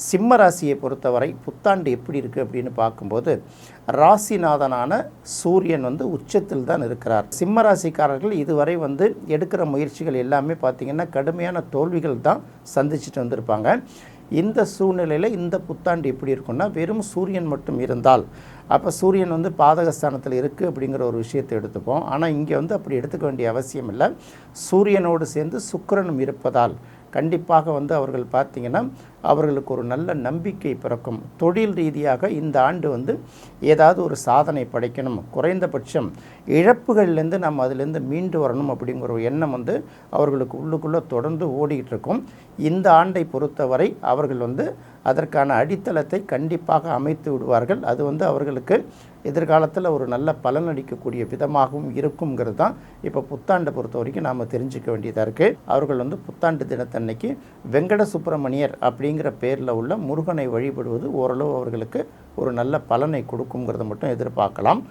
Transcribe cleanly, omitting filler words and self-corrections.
சிம்ம ராசியை பொறுத்தவரை புத்தாண்டு எப்படி இருக்குது அப்படின்னு பார்க்கும்போது ராசிநாதனான சூரியன் உச்சத்தில் தான் இருக்கிறார். சிம்ம ராசிக்காரர்கள் இதுவரை எடுக்கிற முயற்சிகள் எல்லாமே பார்த்திங்கன்னா கடுமையான தோல்விகள் தான் சந்திச்சுட்டு வந்திருப்பாங்க. இந்த சூழ்நிலையில் இந்த புத்தாண்டு எப்படி இருக்குன்னா, வெறும் சூரியன் மட்டும் இருந்தால் அப்போ சூரியன் பாதகஸ்தானத்தில் இருக்குது அப்படிங்கிற ஒரு விஷயத்தை எடுத்துப்போம். ஆனால் இங்கே அப்படி எடுத்துக்க வேண்டிய அவசியம் இல்லை. சூரியனோடு சேர்ந்து சுக்கிரனும் இருப்பதால் கண்டிப்பாக அவர்கள் பார்த்திங்கன்னா அவர்களுக்கு ஒரு நல்ல நம்பிக்கை பிறக்கும். தொழில் ரீதியாக இந்த ஆண்டு ஏதாவது ஒரு சாதனை படைக்கணும், குறைந்தபட்சம் இழப்புகள்லேருந்து நம்ம அதிலேருந்து மீண்டு வரணும் அப்படிங்கிற ஒரு எண்ணம் அவர்களுக்கு உள்ளுக்குள்ளே தொடர்ந்து ஓடிக்கிட்டு இருக்கும். இந்த ஆண்டை பொறுத்தவரை அவர்கள் அதற்கான அடித்தளத்தை கண்டிப்பாக அமைத்து விடுவார்கள். அது அவர்களுக்கு எதிர்காலத்தில் ஒரு நல்ல பலனளிக்கக்கூடிய விதமாகவும் இருக்குங்கிறது தான் இப்போ புத்தாண்டை பொறுத்த வரைக்கும் நாம் தெரிஞ்சுக்க வேண்டியதாக இருக்குது. அவர்கள் புத்தாண்டு தினத்தன்னைக்கு வெங்கட சுப்பிரமணியர் அப்படிங்கிற பேரில் உள்ள முருகனை வழிபடுவது ஓரளவு அவர்களுக்கு ஒரு நல்ல பலனை கொடுக்குங்கிறத மட்டும் எதிர்பார்க்கலாம்.